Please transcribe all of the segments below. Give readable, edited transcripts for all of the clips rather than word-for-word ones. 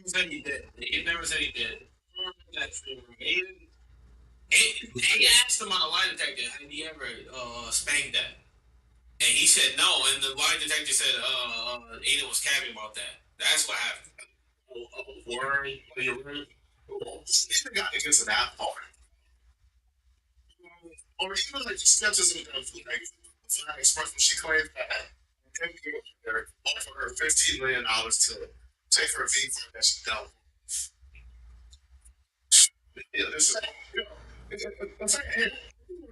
said he did. He never said he did. That's he asked him on a lie detector, had he ever spanked that? And he said no, and the lie detector said Aiden was capping about that. That's what happened. Word, your word. She got to get to that part. Or she was like skepticism of like expression. She claimed that MK offered her $15 million to take her visa that she dealt. Yeah, this is it's like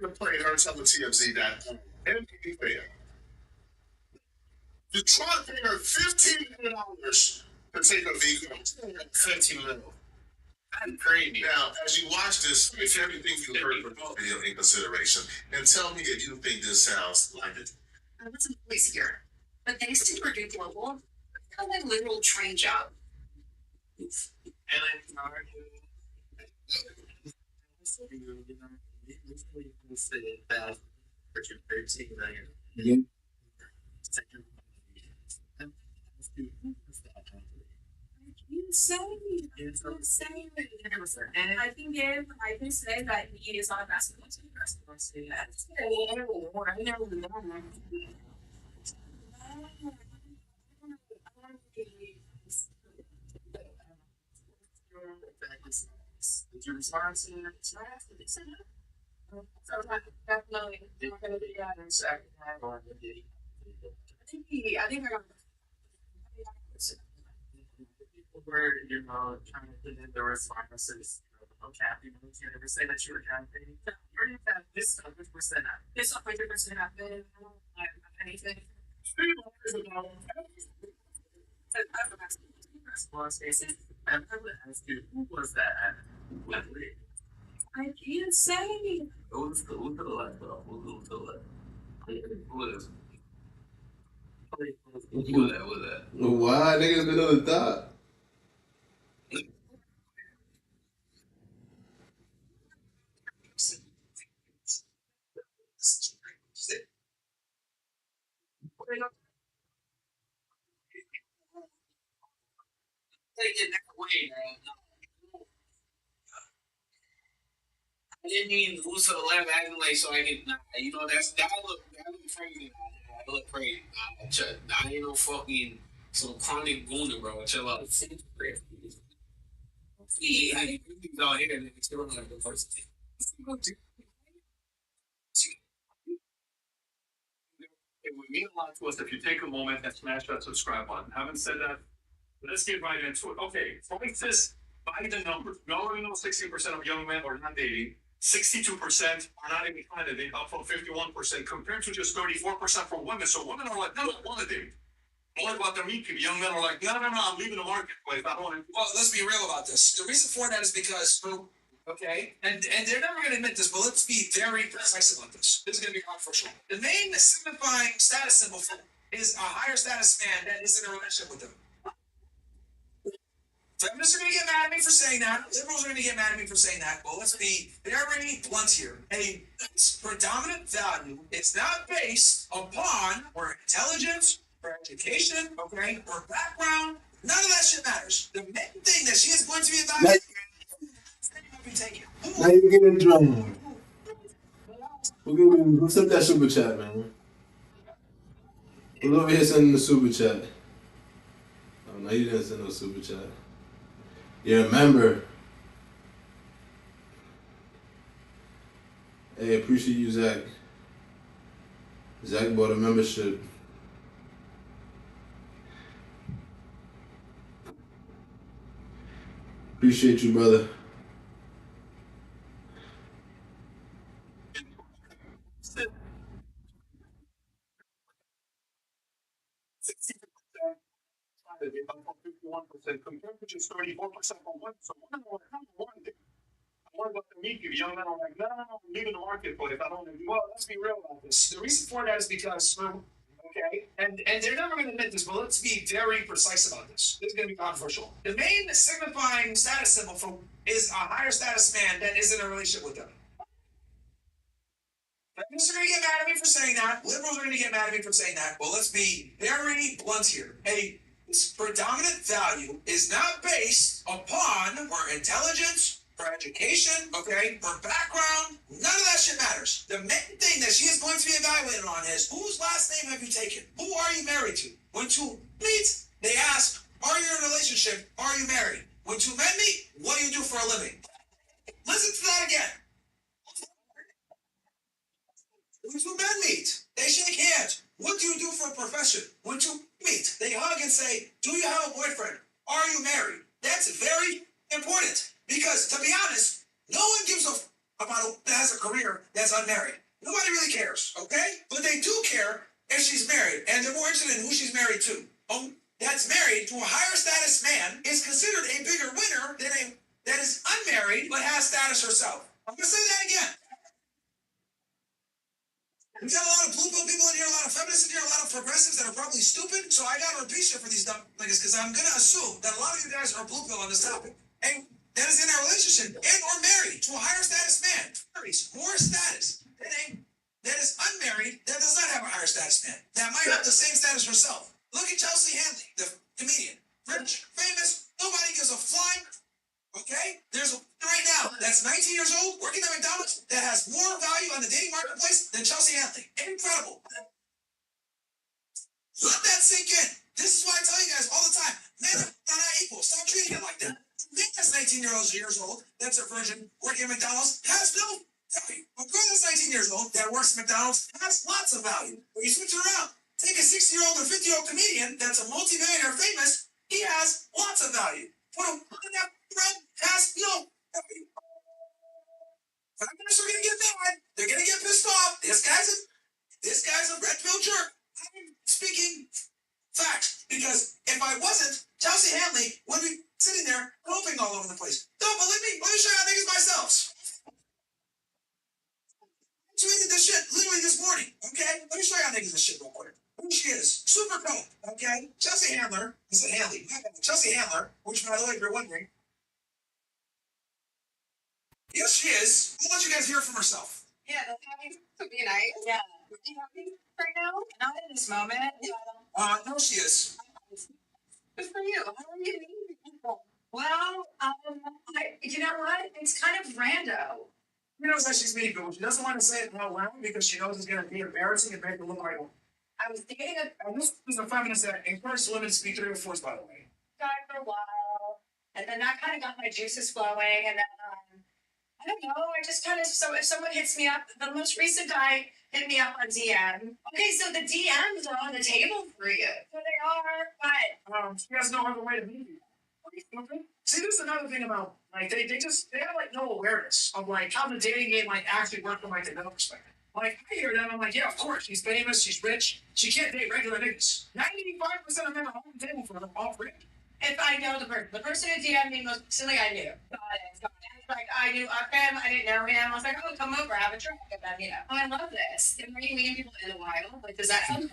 to play her telling TMZ that MK you try to pay her $15 million to take a vehicle. 15 million. That's crazy. Now, as you watch this, if everything you heard from video in consideration, and tell me if you think this sounds like it. I wasn't always here, but thanks to Purdue Global, I got my literal train job. And I'm yeah. Insane. It's insane. And I can say that he is on a basketball team. Basketball team. That's I never know. Did you respond to that? Definitely. Not going to be that in second half or I think I got people were, trying to put in their responses. Okay, you can't ever say that you were campaigning. Pretty fast. This 100% happened. This 100% happened. Anything. Basketball spaces. I'm going to ask you, who was that? I can't say. Who's the left? Who's the left? Who is? Who that? Why niggas been on the top? Take it that way, I didn't mean lose to the left acting like so I can, that look crazy. That look crazy. I ain't no fucking some chronic gooner, bro. Chill out. Yeah, I out here and it's still like the first thing. It would mean a lot to us if you take a moment and smash that subscribe button. Having said that, let's get right into it. Okay, like this, by the numbers, we already know 60% of young men are not dating. 62% are not even trying to date, up from 51%, compared to just 34% for women. So women are like, no, I want to date. What about the meat people? Young men are like, no, I'm leaving the marketplace. I don't want to. Well, let's be real about this. The reason for that is because, okay, and they're never going to admit this, but let's be very precise about this. This is going to be controversial. The main signifying status symbol for is a higher status man that is in a relationship with them. Feminists are going to get mad at me for saying that. Liberals are going to get mad at me for saying that. Well, let's be very blunt here. A predominant value is not based upon or intelligence or education, okay, or background. None of that shit matters. The main thing that she is going to be evaluated is now you're getting drunk. We'll send that super chat, man. We're over here sending the super chat. Oh, no, you didn't send no super chat. You're a member. Hey, appreciate you, Zach. Zach bought a membership. Appreciate you, brother. Up 51% compared to just 34% for one. So one thing. What about the meat people? Young men are like, no, I'm leaving the marketplace. I don't want to. Well, let's be real about this. The reason for that is because, okay, and they're never going to admit this, but let's be very precise about this. This is going to be controversial. The main signifying status symbol for is a higher status man that is in a relationship with them. Feminists are going to get mad at me for saying that. Liberals are going to get mad at me for saying that. Well, let's be very blunt here. A This predominant value is not based upon her intelligence, her education, okay, her background. None of that shit matters. The main thing that she is going to be evaluated on is whose last name have you taken? Who are you married to? When two meet, they ask, are you in a relationship? Are you married? When two men meet, what do you do for a living? Listen to that again. When two men meet, they shake hands. What do you do for a profession? When two meet, they hug and say, do you have a boyfriend? Are you married? That's very important because, to be honest, no one gives a about a that has a career that's unmarried. Nobody really cares, okay? But they do care if she's married, and they're more interested in who she's married to. That's married to a higher status man is considered a bigger winner than a that is unmarried but has status herself. I'm gonna say that again. We got a lot of blue pill people in here, a lot of feminists in here, a lot of progressives that are probably stupid. So I gotta repeat shit for these dumb niggas because I'm gonna assume that a lot of you guys are blue pill on this topic. And that is in a relationship and or married to a higher status man. Carries more status than a that is unmarried that does not have a higher status man. That might have the same status herself. Look at Chelsea Handley, the comedian. Rich, famous, nobody gives a flying. Okay? There's a right now that's 19 years old working at McDonald's that has more value on the dating marketplace than Chelsea Handley. Incredible. Let that sink in. This is why I tell you guys all the time, men are not equal. Stop treating it like that. Man that's 19 years old, that's a virgin working at McDonald's, has no value. A girl that's 19 years old that works at McDonald's has lots of value. When you switch it around, take a 60-year-old or 50-year-old comedian that's a multi-millionaire famous, he has lots of value. Put him in that friend has no value. Feminists are gonna get mad. They're gonna get pissed off. This guy's a red pill jerk. I'm speaking facts because if I wasn't, Chelsea Handley would be sitting there roping all over the place. Don't believe me? Let me show you how niggas myself. I tweeted this shit literally this morning. Okay, let me show you how niggas this shit real quick. Who she is? Super cool. Okay, Chelsea Handler. I said Handley. Chelsea Handler, which by the way, if you're wondering, yes, she is. I'll let you guys hear from herself. Yeah, that's having to be nice. Yeah. Are you happy right now? Not in this moment. No, she is. Good for you. How are you meeting people? Well, you know what? It's kind of rando. She knows that she's meeting people. She doesn't want to say it out loud because she knows it's going to be embarrassing and make her look like one. I was dating a And this is a feminist that encourages women to speak to their force, by the way. guy for a while, and then that kind of got my juices flowing, and then I don't know. I just kind of so if someone hits me up, the most recent guy hit me up on DM. Okay, so the DMs are on the table for you. So they are, but She has no other way to meet you. See, this is another thing about like they have like no awareness of like how the dating game like actually works from like the male perspective. Like I hear that, I'm like, yeah, of course, she's famous, she's rich, she can't date regular niggas. 95% of men are on the table for them all free. if I know the person who DM'd me most recently, I knew. Got it. Like I knew of him, I didn't know him. I was like, oh, come over, have a drink, and then oh, I love this. And are you meeting people in the wild? Like, does that help?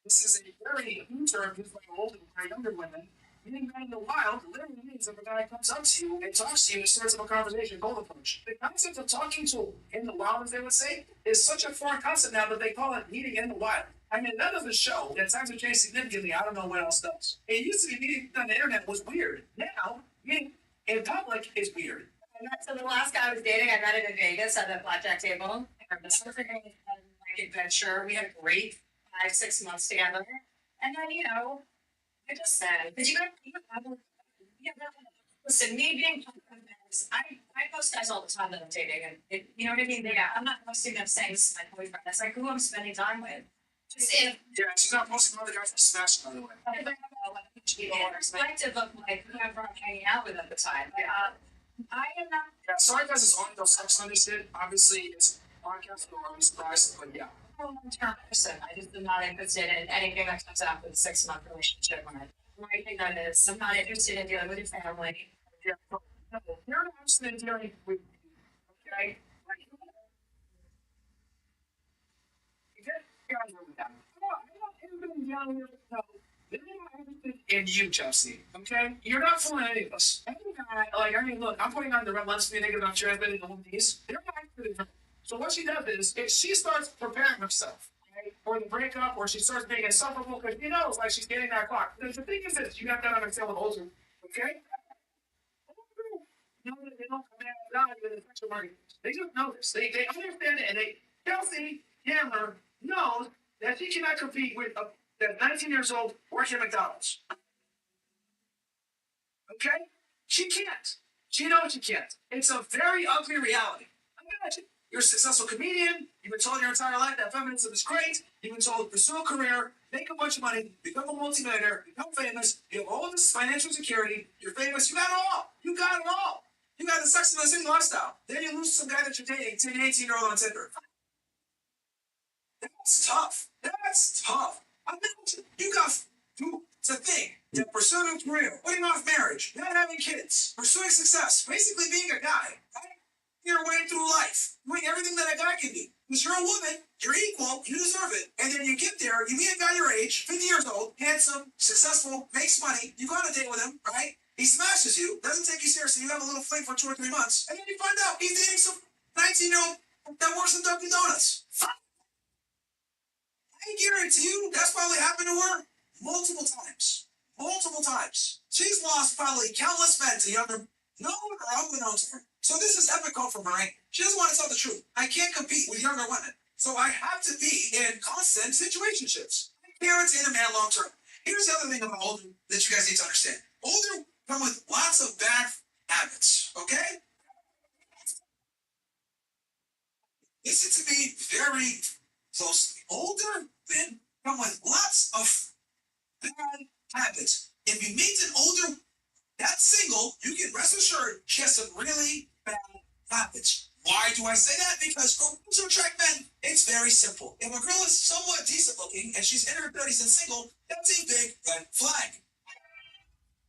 This is a very new term used by older and younger women. Meeting men in the wild literally means if a guy comes up to you and talks to you and starts up a conversation, cold approach. The concept of talking to in the wild, as they would say, is such a foreign concept now that they call it meeting in the wild. I mean, that doesn't show that times have changed significantly. I don't know what else does. It used to be meeting on the internet was weird. Now, meeting in public is weird. So the last guy I was dating, I met in Vegas at a blackjack table. And this was like adventure. We had a great 5-6 months together. And then, I just said, did you ever, listen, me being, I post guys all the time that I'm dating. And you know what I mean? Yeah, I'm not posting them saying this is my boyfriend. It's like who I'm spending time with. Just if. Yeah, she's not posting other guys from Smash, by the way. Perspective of like whoever I'm hanging out with at the time. I am not. Yeah, sorry guys, it's on those Sex Sundays did. Obviously, it's podcast, so I'm surprised, but yeah. I'm a long-term person. I just am not interested in anything that comes after the 6-month relationship. I think that is. I'm not interested in dealing with your family. Yeah, you're not interested in dealing with okay? Like, you get guys over that. I'm not interested in dealing with they're not interested in you, Chelsea. Okay? You're not fooling any of us. Any guy, like, I mean, look, I'm putting on the red lens for you niggas, I'm transmitting the whole piece. They're not interested in her. So what she does is she starts preparing herself. Right? or the breakup, or she starts being insufferable because she knows like she's getting that clock. Because the thing is this, you got that understand with older, okay? No, they don't come out of God with the sexual market. They just know this. They understand it, and Kelsey Handler knows that she cannot compete with that 19 years old working at McDonald's. Okay? She can't. She knows she can't. It's a very ugly reality. Imagine you're a successful comedian. You've been told your entire life that feminism is great. You've been told pursue a career, make a bunch of money, become a multimillionaire, become famous. You have all this financial security. You're famous. You got it all. You got it all. You got the sex and the single lifestyle. Then you lose some guy that you're dating, to an 18-year-old on Tinder. That's tough. That's tough. Imagine you got it's a thing. The pursuit of career, putting off marriage, not having kids, pursuing success, basically being a guy, right? Your way through life, doing everything that a guy can do. Because you're a woman, you're equal, you deserve it. And then you get there, you meet a guy your age, 50 years old, handsome, successful, makes money, you go on a date with him, right? He smashes you, doesn't take you seriously, you have a little fling for 2 or 3 months, and then you find out he's dating some 19-year-old that works in Dunkin' Donuts. I guarantee you that's probably happened to her multiple times. Multiple times. She's lost probably countless men to younger, known or unbeknownst to her. So this is epic call from her, right? She doesn't want to tell the truth. I can't compete with younger women. So I have to be in constant situationships. I can't retain a man long term. Here's the other thing about older that you guys need to understand. Older come with lots of bad habits, okay? Listen to me very closely. Older men come with lots of bad habits. If you meet an older that's single, you can rest assured she has some really bad habits. Why do I say that? Because to attract men, it's very simple. If a girl is somewhat decent looking and she's in her 30s and single, that's a big red flag.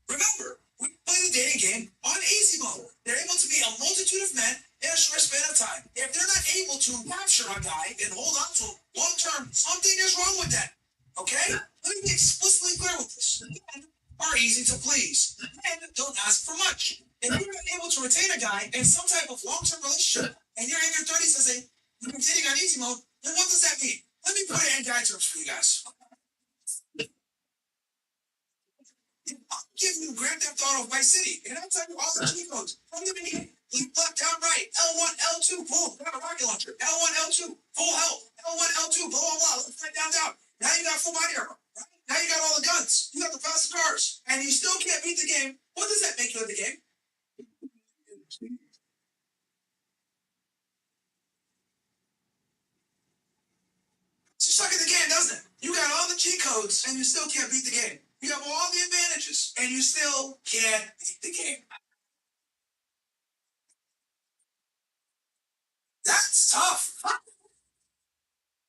Remember, we play the dating game on easy mode. They're able to be a multitude of men in a short span of time. If they're not able to capture a guy and hold on to him long term, something is wrong with that. Okay? Let me be explicitly clear with this. Men are easy to please. Men don't ask for much. If you're not able to retain a guy in some type of long-term relationship, and you're in your 30s and you're dating on easy mode, then what does that mean? Let me put it in guy terms for you guys. I'll give you Grand Theft Auto Vice City, and I'll tell you all the cheat codes from the beginning. Leap left, down, right. L1, L2, boom, grab a rocket launcher. L1, L2, full health. L1, L2, blah, blah, blah. Left, right, down, down. Now you got full body armor. Right? Now you got all the guns. You got the fastest cars. And you still can't beat the game. What does that make you at the game? You suck at the game, doesn't it? You got all the cheat codes, and you still can't beat the game. You have all the advantages, and you still can't beat the game. That's tough.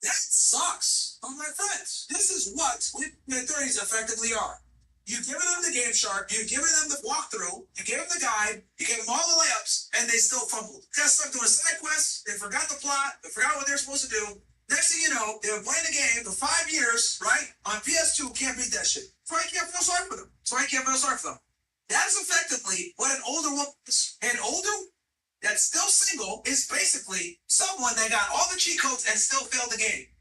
That sucks. Oh, my friends, this is what mid 30s effectively are. You've given them the game shark, you've given them the walkthrough, you gave them the guide, you gave them all the layups, and they still fumbled. Got stuck doing side quests, they forgot the plot, they forgot what they're supposed to do. Next thing you know, they've been playing the game for 5 years, right? On PS2, can't beat that shit. That's why I can't feel sorry for them. That's why I can't feel sorry for them. That is effectively what an older woman is. An older that's still single is basically someone that got all the cheat codes and still failed the game.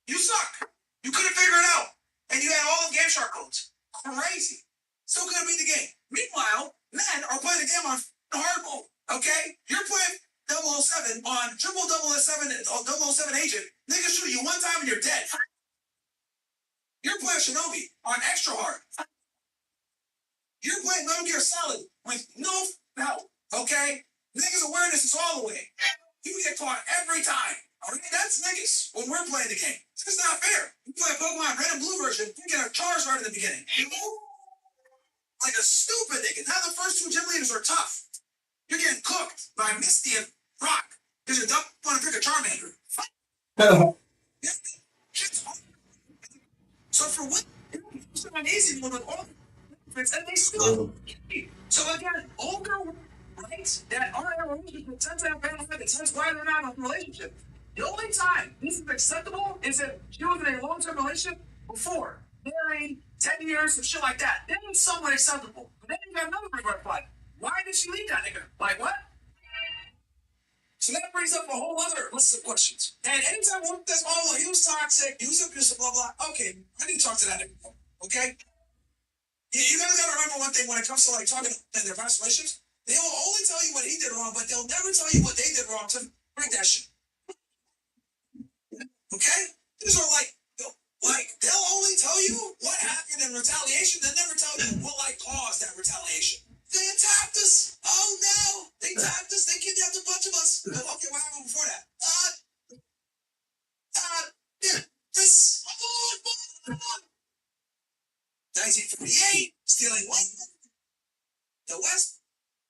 You suck. You couldn't figure it out. And you had all the game shark codes. Crazy. Still couldn't beat the game. Meanwhile, men are playing the game on hard mode. Okay? You're playing 007 on triple 007 agent. Niggas shoot you one time and you're dead. You're playing Shinobi on extra hard. You're playing Metal Gear Solid with no help. Okay? Niggas awareness is all the way. You get caught every time. Alright? That's niggas when we're playing the game. It's just not fair. You play Pokemon Red and Blue version, you get a charge right in the beginning. You know? Like a stupid nigga. Now the first 2 gym leaders are tough. You're getting cooked by Misty and Brock. Because you don't want to pick a Charmander. Yeah. So for what? It's not easy with all the and they still. So again, older right that are in a relationship tend to have bad habits. That's why they're not in a relationship. The only time this is acceptable is if she was in a long-term relationship before, married, 10 years, and shit like that. Then it's somewhat acceptable. But then you got another red flag. Why did she leave that nigga? Like what? So that brings up a whole other list of questions. And anytime one says, oh, well, he was toxic, he was abusive, blah, blah, okay, I need to talk to that anymore, okay? You guys gotta remember one thing when it comes to like talking in their past relationships, they will only tell you what he did wrong, but they'll never tell you what they did wrong to break that shit. Okay? These are like they'll only tell you what happened in retaliation. They'll never tell you what like caused that retaliation. They attacked us. Oh no, they attacked us. They kidnapped a bunch of us. Oh, okay, what happened before that? Yeah, this. 1948, stealing land, the West,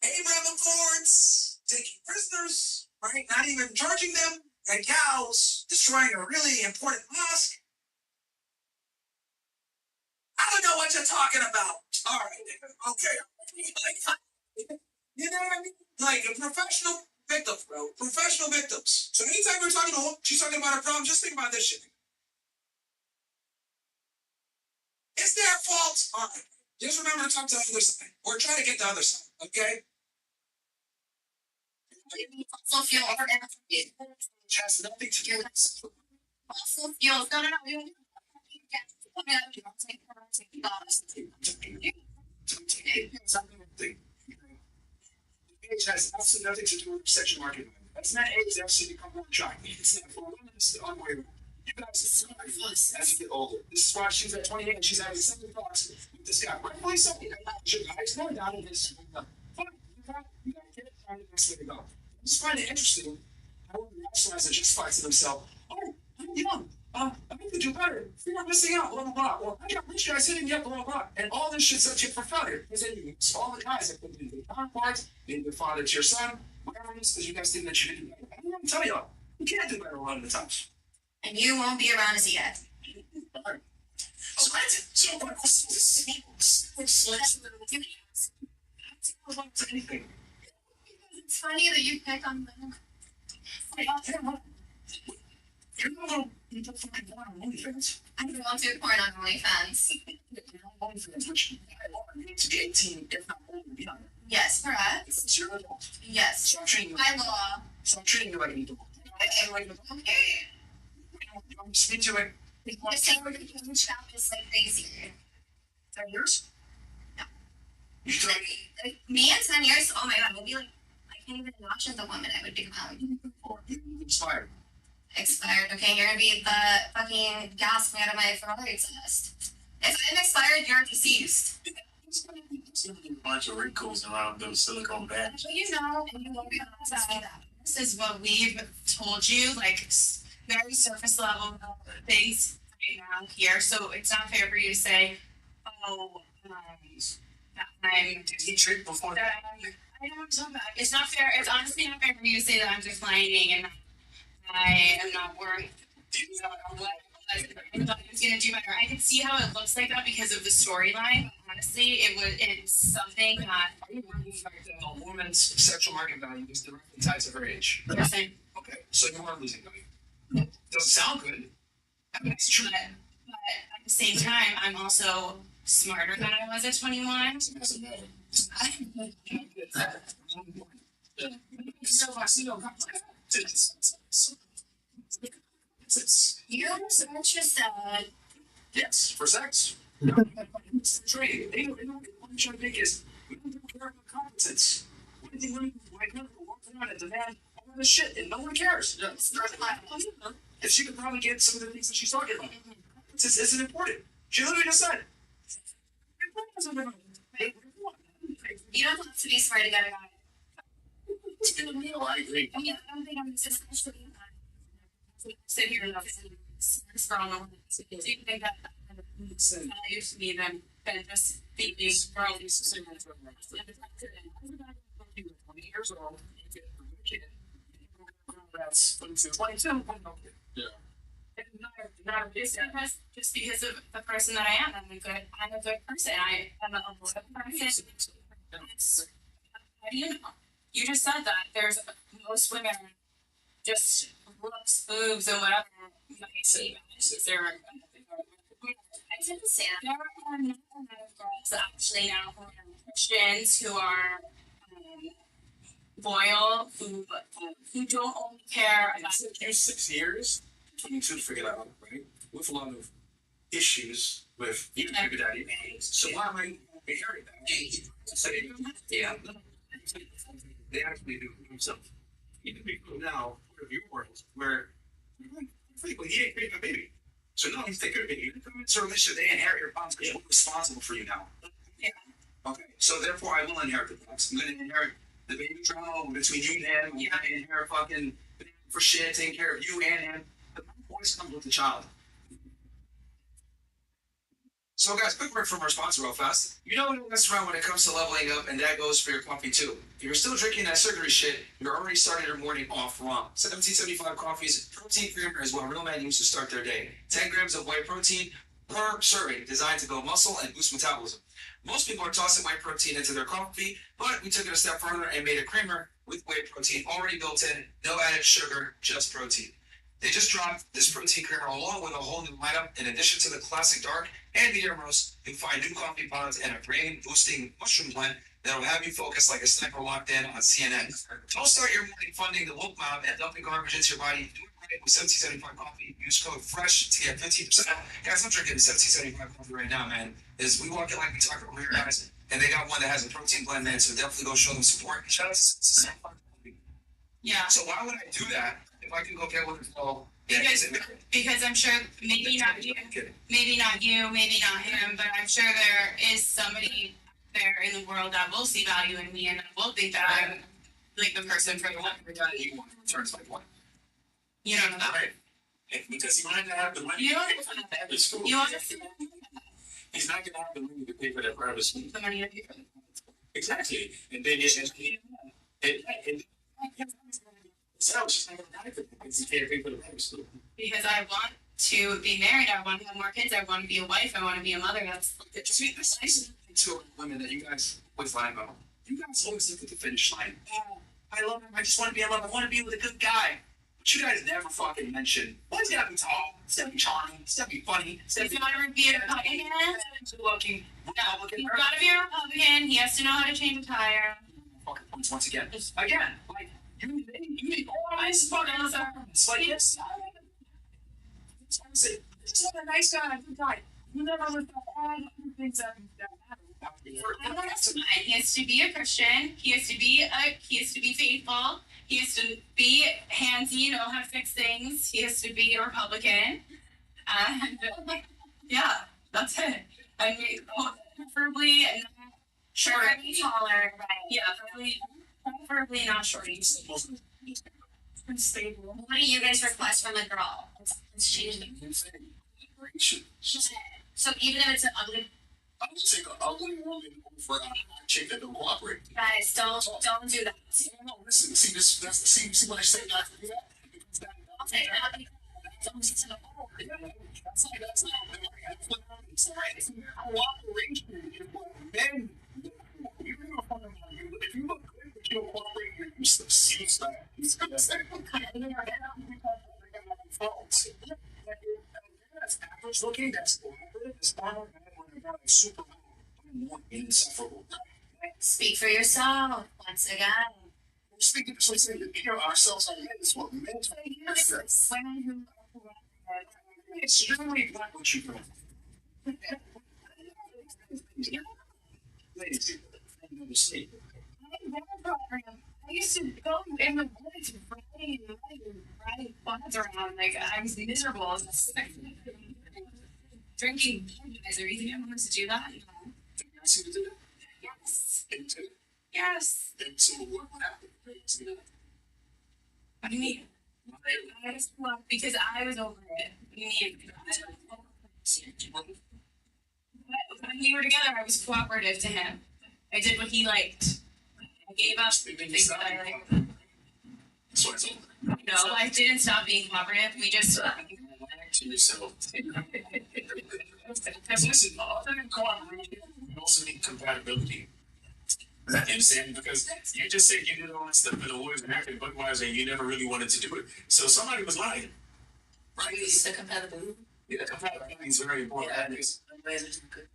Abraham Accords, taking prisoners, right? Not even charging them, and cows, destroying a really important mosque. I don't know what you're talking about. All right, okay. You know what I mean? Like a professional victim, bro. Professional victims. So anytime we're talking to her, she's talking about her problem, just think about this shit. It's their fault. All right. Just remember to talk to the other side. Or try to get the other side, okay? Fossil fuel or It has nothing to do with this. fossil fuels. No. Age has absolutely nothing to do with sexual market. That's not age, that's to become more attractive. It's not for women, it's the other way around. You guys are as you get older. This is why she's at 28 and she's having 7 thoughts with this guy. Rightfully so. Guys, no doubt in this. Fine. You gotta get it. Find the best way to go. I just find it interesting how women rationalize and justify to themselves, oh, I'm young. I need to do better. You're missing out, blah, blah, blah. Or I got rich guys hitting me up, blah, blah, blah. And all this shit sets you up for failure. Because then you miss all the guys that could be the counterparts, maybe the father to your son, whatever it is, because you guys think that you can do better. I'm going to tell you, you can't do better a lot of the times. And you won't be around as yet. All right. So my question is, anything. It's funny that you pick on them. You're not going to fucking porn on OnlyFans. I don't do porn on OnlyFans. OnlyFans, which you need to be 18, if not older, beyond. Yes, correct. It's your adult. Yes. So I'm treating you By law. like an adult. Okay. I'm speaking to it. You're saying we're going to shop is like crazy. 10 years? No. You tell Like, me in 10 years, oh my god, I'd be like, I can't even watch the woman I would become. or you're inspired. Expired, okay? You're gonna be the fucking gas man of my Ferrari exhaust. If I'm expired, you're deceased. There's gonna be a bunch of wrinkles around those silicone bands. But you know, and you won't be able to tell me that. This is what we've told you, like very surface level things right now here. So it's not fair for you to say, oh, that I'm Did he drink before that? I don't talk about it. It's not fair. It's honestly not fair for you to say that I'm declining and I am not worried. I'm gonna do better. I can see how it looks like that because of the storyline. Honestly, it's something that Are you worried about a woman's sexual market value is directly tied to her age? yes, I Okay, so you are losing value. Doesn't sound good. I mean, it's true. but at the same time, I'm also smarter than I was at 21. You so much just said, Yes, for sex. Training. They don't what I'm trying to think is we don't care about competence. What do you want to walk around and demand all this shit and no one cares? Yeah. If she could probably get some of the things that she's talking about. Competence isn't important. She literally just said. you don't have to be smart to get a guy. No, I agree. I mean, I don't think I'm just especially sit here and strong on so you think that value to me than just being girl used to 20 years old, you get a kid. That's 22. Yeah. Just because of the person that I am, I'm a good person. I am a loyal person. How do you know? You just said that there's most women just looks, boobs, and whatever. I didn't say that. There are not a lot of girls actually now who are Christians who are loyal, who don't only care about. It took you 6 years, 22 to figure that out, right? With a lot of issues with even sugar daddy. So why am I inheriting that? Yeah. They actually do it themselves. Even people now, part of your world, where frankly, he ain't creating a baby. So no, he's taking a baby. So Alicia, they inherit your bonds because we're responsible for you now. Yeah. Okay. So therefore, I will inherit the bonds. I'm going to inherit the baby drama between you and him. I'm going to inherit fucking for shit, taking care of you and him. The voice comes with the child. So, guys, quick word from our sponsor, real fast. You know, don't mess around when it comes to leveling up, and that goes for your coffee too. If you're still drinking that sugary shit, you're already starting your morning off wrong. 1775 Coffee's protein creamer is what real men use to start their day. 10 grams of whey protein per serving, designed to build muscle and boost metabolism. Most people are tossing whey protein into their coffee, but we took it a step further and made a creamer with whey protein already built in, no added sugar, just protein. They just dropped this protein creamer along with a whole new lineup. In addition to the classic dark and medium roast, you'll find new coffee pods and a brain-boosting mushroom blend that'll have you focus like a sniper locked in on CNN. Don't start your morning funding the woke mob and dumping garbage into your body. Do it right with 1775 coffee. Use code FRESH to get 15% off. Guys, I'm drinking 1775 coffee right now, man. Is we walk it like we talk over here, guys. And they got one that has a protein blend, man, so definitely go show them support. Shout out to 1775 coffee. Yeah. So why would I do that if I can go get one as well? Because I'm sure maybe not you, maybe not him, but I'm sure there is somebody there in the world that will see value in me and will think that I'm like the person for the one. Turns like one. You don't know that. Right. Because he might not have the money You to don't pay for the private school. You understand? He's not going to have the money to pay for that private school. The money to pay for it. Exactly. And then Because I want to be married, I want to have more kids, I want to be a wife, I want to be a mother. That's it's nice to women that you guys always lie about. You guys always look at the finish line. Oh, I love him. I just want to be in love. I want to be with a good guy. But you guys never fucking mention. Well, he's gotta be tall. He's gotta be charming. He's gotta be funny. He's gotta be a Republican. Looking. No, he's gotta be a Republican. He has to know how to change a tire. Fucking points once again. Again, like you need all nice fucking it's like this. This is a nice guy, a good guy. You never lift up all the things that matter. That's fine. He has to be a Christian. He has to be faithful. He has to be handsy, know how to fix things. He has to be a Republican. And yeah, that's it. I mean, preferably not short, taller, right? Yeah, preferably not shorty. Stable. What do you guys request from a girl? Let's change it. So even if it's an ugly, I would take an ugly woman for a hot chick that don't cooperate. guys, don't do that. No, listen, see what I say not to do that? Because I'll take it out. that's not cooperation is what men do. Even if you look good, but you don't cooperate, you're useless. Use that. He's gonna say, that's average looking, that's cooperative, that's normal, and then when they're like super more insufferable. Speak for yourself once again. We're speaking to something that hear ourselves on men. It's what men talk about. Women who It's generally not what you know. Ladies, I never sleep. I used to go in the woods riding quads around. Like, I was miserable. Drinking is a reason I wanted to do that. Ask you to do that? Yes. And Yes. so what happened? What do you mean? I just left because I was over it. What do you mean? When we were together, I was cooperative to him. I did what he liked. I gave up things that I liked. That's what it's over. No, I didn't stop being cooperative. We just. To yourself. Listen, other than cooperation, we also need compatibility. You understand? Because you just said you did all that stuff in the woods and acting Budweiser and you never really wanted to do it. So somebody was lying. Right? The compatibility. Yeah, compatibility is very important. Yeah. Because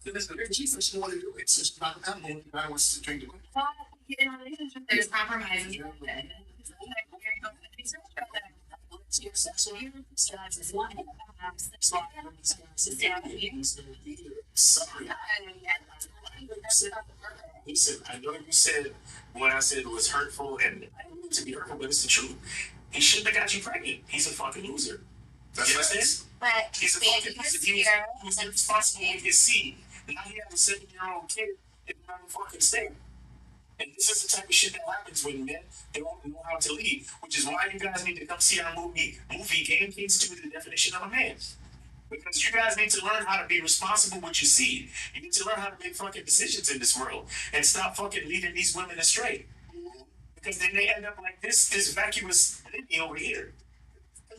it's very cheap for someone to do it. It's just not compatible when the guy wants to drink the in a relationship, there's compromises. Sorry. Listen, I know you said what I said was hurtful, and I don't mean to be hurtful, but it's the truth. He shouldn't have got you pregnant. He's a fucking loser. That's what I said. But He's a fucking loser. He was responsible with his seed. Now he has a 7-year-old kid in another fucking state. And this is the type of shit that happens when men don't know how to lead, which is why you guys need to come see our movie Game Kids 2, The Definition of a Man. Because you guys need to learn how to be responsible with your seed. You need to learn how to make fucking decisions in this world and stop fucking leading these women astray. Because then they end up like this vacuous lady over here.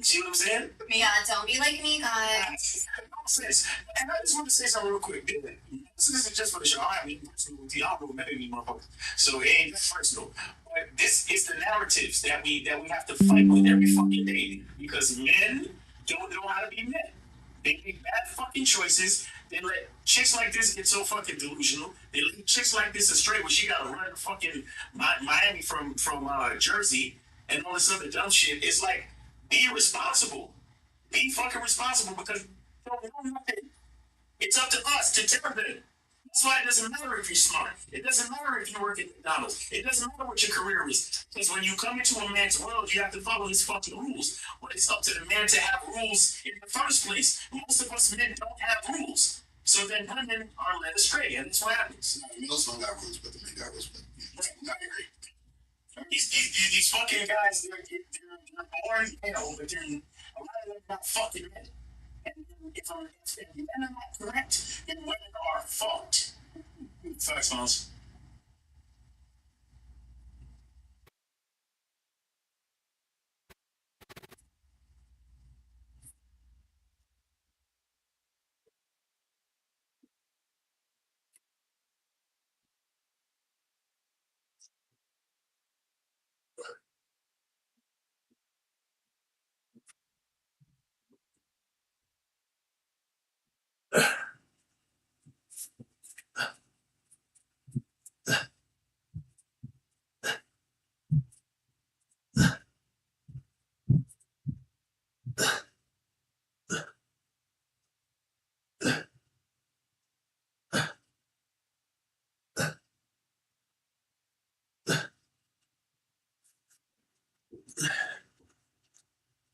See what I'm saying? Yeah, don't be like me, God. Nonsense. And I just want to say something real quick. This isn't just for the show. I mean, personal with you. I don't know many motherfuckers. So it ain't personal. But this is the narratives that we have to fight with every fucking day. Because men don't know how to be men. They make bad fucking choices. They let chicks like this get so fucking delusional. They let chicks like this astray where she gotta run to fucking Miami from Jersey and all this other dumb shit. It's like, be responsible. Be fucking responsible because don't know nothing. It's up to us to tell them. That's why it doesn't matter if you're smart. It doesn't matter if you work at McDonald's. It doesn't matter what your career is. Because when you come into a man's world, you have to follow his fucking rules. But it's up to the man to have rules in the first place. Most of us men don't have rules. So then women are led astray, and that's what happens. No, men also don't got rules, but the men got rules. I agree. These fucking guys, they're born hell, but they're a lot of them not fucking men. And if men are not correct, then women are fucked. Facts, Miles.